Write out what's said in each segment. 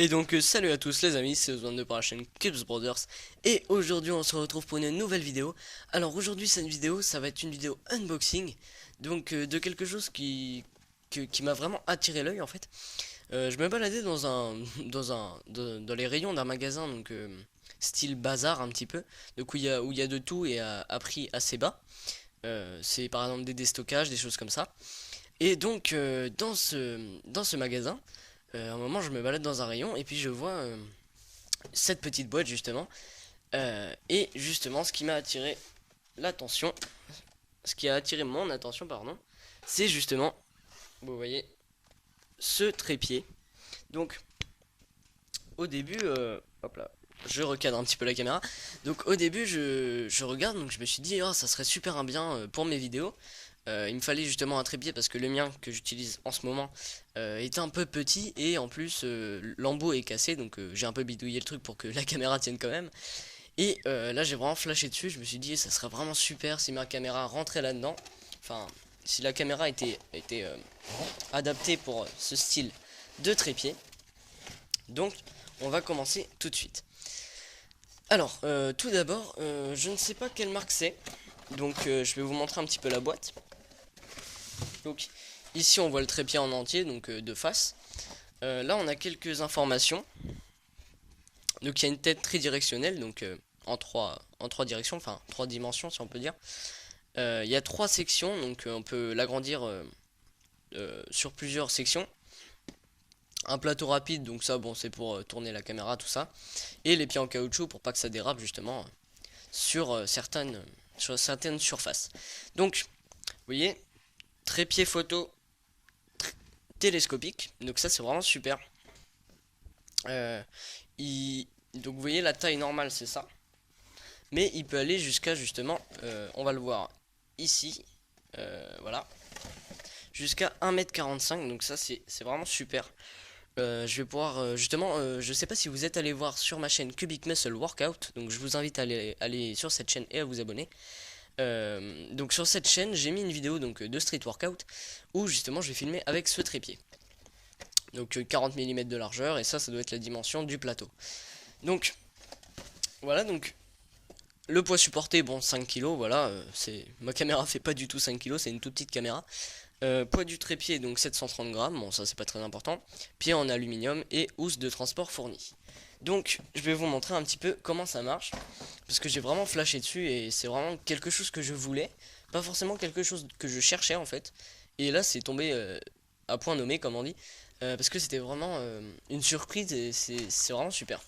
Et donc salut à tous les amis, c'est Ozone pour la chaîne Cubes Brothers. Et aujourd'hui on se retrouve pour une nouvelle vidéo. Alors aujourd'hui cette vidéo, ça va être une vidéo unboxing. Donc de quelque chose qui m'a vraiment attiré l'œil en fait. Je me baladais dans les rayons d'un magasin, donc style bazar un petit peu. Donc où il y a de tout et à prix assez bas. C'est par exemple des déstockages, des choses comme ça. Et donc dans ce magasin, à un moment je me balade dans un rayon et puis je vois cette petite boîte justement. Et justement ce qui m'a attiré l'attention, ce qui a attiré mon attention pardon, c'est justement, vous voyez, ce trépied. Donc au début, hop là, je recadre un petit peu la caméra. Donc au début je regarde, donc je me suis dit oh ça serait super bien pour mes vidéos. Il me fallait justement un trépied parce que le mien que j'utilise en ce moment est un peu petit et en plus l'embout est cassé, donc j'ai un peu bidouillé le truc pour que la caméra tienne quand même. Et là j'ai vraiment flashé dessus, je me suis dit ça serait vraiment super si ma caméra rentrait là-dedans. Enfin, si la caméra était adaptée pour ce style de trépied. Donc on va commencer tout de suite. Alors tout d'abord, je ne sais pas quelle marque c'est, donc je vais vous montrer un petit peu la boîte. Donc ici on voit le trépied en entier, donc de face. Là on a quelques informations. Donc il y a une tête tridirectionnelle, donc en trois directions, enfin trois dimensions si on peut dire. Il y a trois sections, donc on peut l'agrandir sur plusieurs sections. Un plateau rapide, donc ça bon c'est pour tourner la caméra, tout ça. Et les pieds en caoutchouc pour pas que ça dérape justement sur certaines surfaces. Donc vous voyez, trépied photo télescopique, donc ça c'est vraiment super. Euh, donc vous voyez la taille normale c'est ça, mais il peut aller jusqu'à justement, on va le voir ici, voilà, jusqu'à 1,45 m, donc ça c'est vraiment super. Je vais pouvoir justement, je sais pas si vous êtes allé voir sur ma chaîne Cubic Muscle Workout, donc je vous invite à aller sur cette chaîne et à vous abonner. Donc sur cette chaîne j'ai mis une vidéo donc de street workout où justement je vais filmer avec ce trépied. Donc 40 mm de largeur et ça doit être la dimension du plateau. Donc voilà, donc le poids supporté, bon 5 kg, voilà, ma caméra fait pas du tout 5 kg, c'est une toute petite caméra. Poids du trépied donc 730 grammes, bon ça c'est pas très important. Pied en aluminium et housse de transport fournie. Donc je vais vous montrer un petit peu comment ça marche, parce que j'ai vraiment flashé dessus et c'est vraiment quelque chose que je voulais, pas forcément quelque chose que je cherchais en fait. Et là c'est tombé à point nommé comme on dit, parce que c'était vraiment une surprise et c'est vraiment super.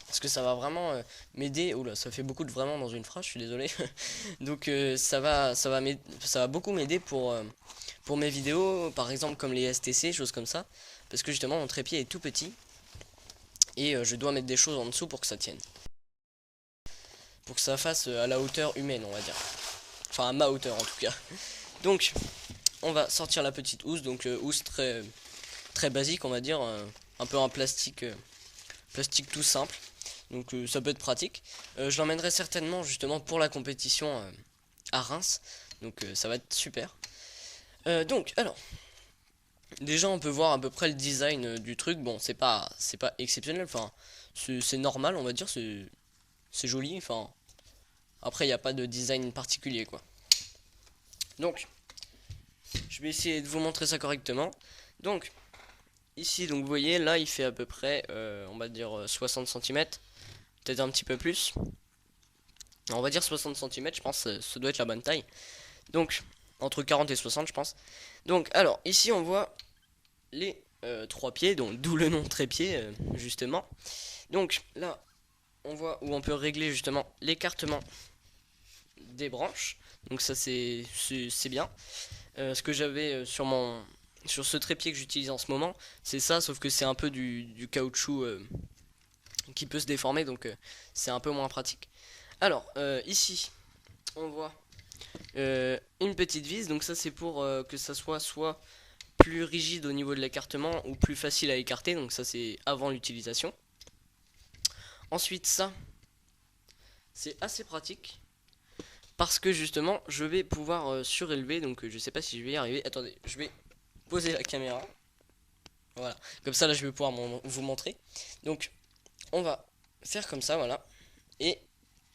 Parce que ça va vraiment m'aider. Oula, ça fait beaucoup de vraiment dans une phrase, je suis désolé. Donc ça va beaucoup m'aider pour mes vidéos, par exemple comme les STC, choses comme ça. Parce que justement mon trépied est tout petit et je dois mettre des choses en dessous pour que ça tienne. Pour que ça fasse à la hauteur humaine, on va dire. Enfin à ma hauteur en tout cas. Donc on va sortir la petite housse, donc housse très basique on va dire, un peu en plastique, plastique tout simple. Donc ça peut être pratique. Je l'emmènerai certainement justement pour la compétition à Reims. Donc ça va être super. Donc alors, déjà on peut voir à peu près le design du truc. Bon, c'est pas exceptionnel. Enfin, c'est normal, on va dire. C'est joli. Enfin, après il n'y a pas de design particulier quoi. Donc, je vais essayer de vous montrer ça correctement. Donc, ici donc vous voyez là il fait à peu près, on va dire 60 cm, peut-être un petit peu plus. On va dire 60 cm, je pense, ça doit être la bonne taille. Donc, entre 40 et 60, je pense. Donc, alors, ici, on voit les trois pieds, donc d'où le nom trépied, justement. Donc, là, on voit où on peut régler, justement, l'écartement des branches. Donc, ça, c'est bien. Ce que j'avais sur ce trépied que j'utilise en ce moment, c'est ça, sauf que c'est un peu du caoutchouc qui peut se déformer, donc c'est un peu moins pratique. Alors, ici, on voit une petite vis, donc ça c'est pour que ça soit plus rigide au niveau de l'écartement ou plus facile à écarter, donc ça c'est avant l'utilisation. Ensuite ça, c'est assez pratique, parce que justement je vais pouvoir surélever, donc je sais pas si je vais y arriver. Attendez, je vais poser la caméra. Voilà, comme ça là je vais pouvoir vous montrer. Donc on va faire comme ça, voilà. Et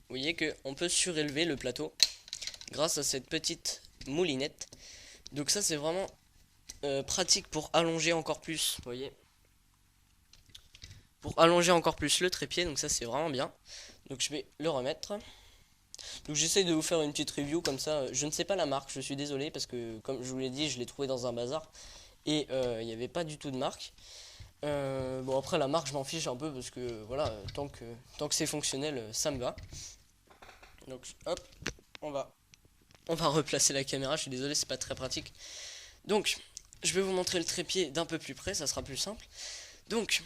vous voyez que on peut surélever le plateau grâce à cette petite moulinette. Donc ça c'est vraiment pratique pour allonger encore plus, vous voyez. Pour allonger encore plus le trépied, donc ça c'est vraiment bien. Donc je vais le remettre. Donc j'essaie de vous faire une petite review comme ça. Je ne sais pas la marque, je suis désolé parce que comme je vous l'ai dit, je l'ai trouvé dans un bazar. Et il n'y avait pas du tout de marque. Bon après la marque je m'en fiche un peu parce que voilà, tant que c'est fonctionnel, ça me va. Donc hop, on va replacer la caméra, je suis désolé c'est pas très pratique. Donc je vais vous montrer le trépied d'un peu plus près, ça sera plus simple. Donc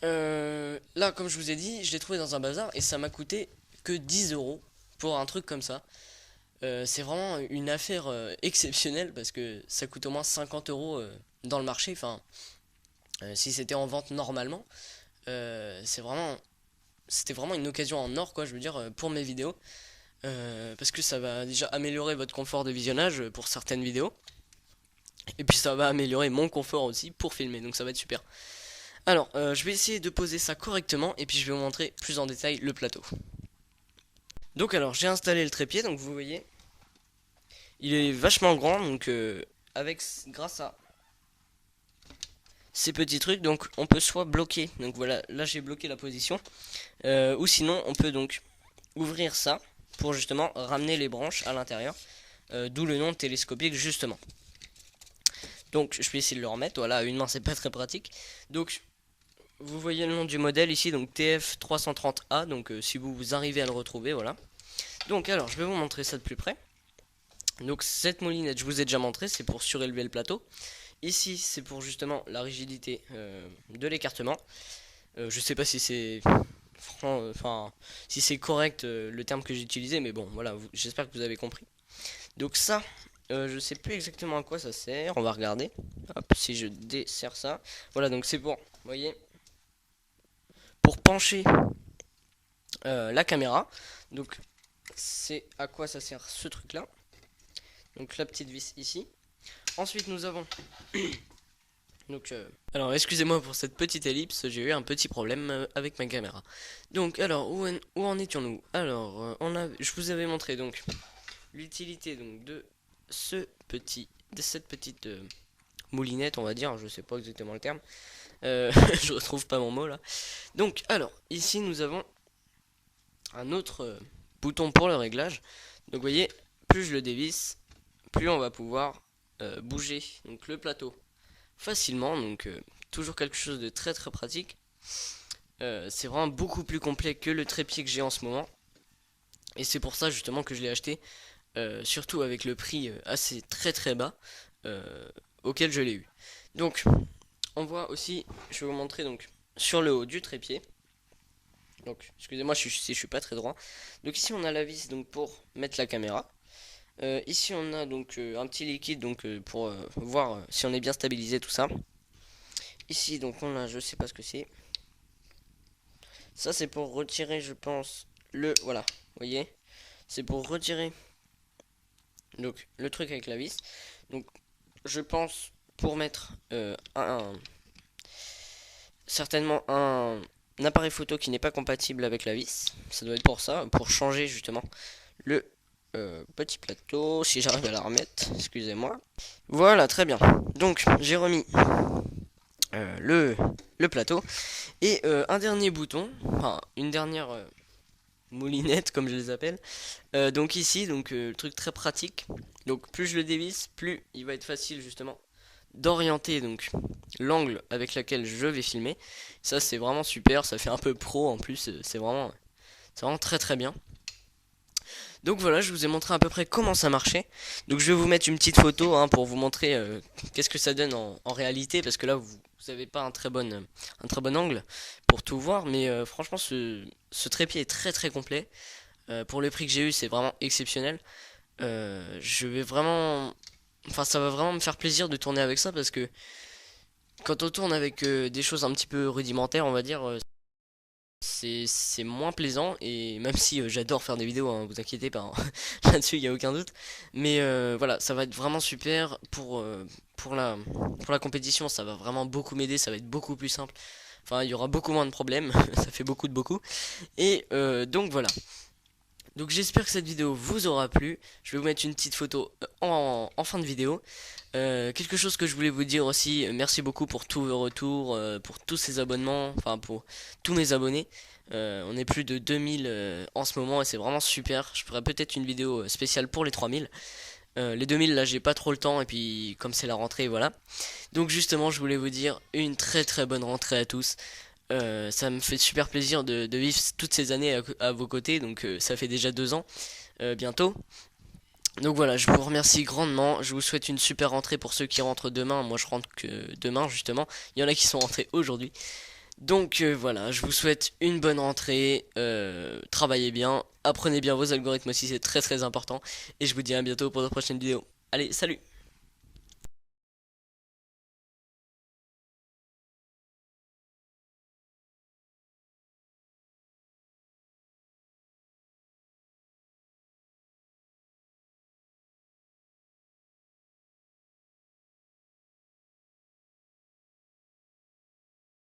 là comme je vous ai dit, je l'ai trouvé dans un bazar et ça m'a coûté que 10 euros pour un truc comme ça. C'est vraiment une affaire exceptionnelle parce que ça coûte au moins 50 euros dans le marché. Enfin, si c'était en vente normalement, c'était vraiment une occasion en or, quoi, je veux dire, pour mes vidéos. Parce que ça va déjà améliorer votre confort de visionnage pour certaines vidéos. Et puis ça va améliorer mon confort aussi pour filmer, donc ça va être super. Alors, je vais essayer de poser ça correctement et puis je vais vous montrer plus en détail le plateau. Donc alors, j'ai installé le trépied, donc vous voyez, il est vachement grand, donc grâce à ces petits trucs, donc on peut soit bloquer, donc voilà, là j'ai bloqué la position, ou sinon on peut donc ouvrir ça pour justement ramener les branches à l'intérieur, d'où le nom télescopique justement. Donc je vais essayer de le remettre, voilà, à une main c'est pas très pratique. Donc vous voyez le nom du modèle ici, donc TF330A, donc si vous arrivez à le retrouver, voilà. Donc alors je vais vous montrer ça de plus près. Donc cette moulinette je vous ai déjà montré, c'est pour surélever le plateau. Ici c'est pour justement la rigidité de l'écartement. Je sais pas si c'est si c'est correct le terme que j'ai utilisé, mais bon voilà, j'espère que vous avez compris. Donc ça, je sais plus exactement à quoi ça sert, on va regarder. Hop, si je desserre ça, voilà, donc c'est pour, vous voyez, pour pencher la caméra. Donc c'est à quoi ça sert ce truc là. Donc la petite vis ici. Ensuite nous avons donc alors excusez-moi pour cette petite ellipse, j'ai eu un petit problème avec ma caméra. Donc alors où en étions-nous? Alors je vous avais montré donc l'utilité donc de cette petite moulinette, on va dire, je sais pas exactement le terme. Je retrouve pas mon mot là. Donc alors ici nous avons un autre bouton pour le réglage. Donc vous voyez, plus je le dévisse, plus on va pouvoir bouger donc le plateau facilement. Donc toujours quelque chose de très très pratique. C'est vraiment beaucoup plus complet que le trépied que j'ai en ce moment. Et c'est pour ça justement que je l'ai acheté. Surtout avec le prix assez très très bas auquel je l'ai eu. Donc on voit aussi, je vais vous montrer donc sur le haut du trépied. Donc excusez-moi si je suis pas très droit. Donc ici on a la vis donc pour mettre la caméra. Ici on a donc un petit liquide donc pour voir si on est bien stabilisé tout ça. Ici donc on a, je sais pas ce que c'est. Ça c'est pour retirer je pense voilà, vous voyez. C'est pour retirer donc le truc avec la vis. Donc je pense pour mettre certainement un appareil photo qui n'est pas compatible avec la vis. Ça doit être pour ça, pour changer justement le petit plateau, si j'arrive à la remettre, excusez-moi. Voilà, très bien. Donc j'ai remis le plateau et un dernier bouton, enfin une dernière moulinette comme je les appelle. Donc ici, donc le truc très pratique. Donc plus je le dévisse, plus il va être facile justement d'orienter donc l'angle avec lequel je vais filmer. Ça c'est vraiment super, ça fait un peu pro en plus, c'est vraiment très très bien. Donc voilà, je vous ai montré à peu près comment ça marchait. Donc je vais vous mettre une petite photo hein, pour vous montrer qu'est-ce que ça donne en réalité, parce que là vous n'avez pas un très bon angle pour tout voir, mais franchement ce trépied est très très complet. Pour le prix que j'ai eu, c'est vraiment exceptionnel. Je vais vraiment, enfin ça va vraiment me faire plaisir de tourner avec ça, parce que quand on tourne avec des choses un petit peu rudimentaires, on va dire, c'est moins plaisant. Et même si j'adore faire des vidéos, hein, vous inquiétez pas, hein, là-dessus il y a aucun doute. Mais voilà, ça va être vraiment super pour la compétition. Ça va vraiment beaucoup m'aider, ça va être beaucoup plus simple. Enfin, il y aura beaucoup moins de problèmes, ça fait beaucoup de beaucoup. Et donc voilà. Donc j'espère que cette vidéo vous aura plu. Je vais vous mettre une petite photo en fin de vidéo. Quelque chose que je voulais vous dire aussi, merci beaucoup pour tous vos retours, pour tous ces abonnements, enfin pour tous mes abonnés. On est plus de 2000 en ce moment et c'est vraiment super. Je ferai peut-être une vidéo spéciale pour les 3000. Les 2000 là j'ai pas trop le temps et puis comme c'est la rentrée voilà. Donc justement je voulais vous dire une très très bonne rentrée à tous. Ça me fait super plaisir de vivre toutes ces années à vos côtés, donc ça fait déjà 2 ans bientôt. Donc voilà, je vous remercie grandement, je vous souhaite une super rentrée pour ceux qui rentrent demain, moi je rentre que demain justement, il y en a qui sont rentrés aujourd'hui. Donc voilà, je vous souhaite une bonne rentrée, travaillez bien, apprenez bien vos algorithmes aussi, c'est très très important, et je vous dis à bientôt pour de prochaines vidéos. Allez, salut!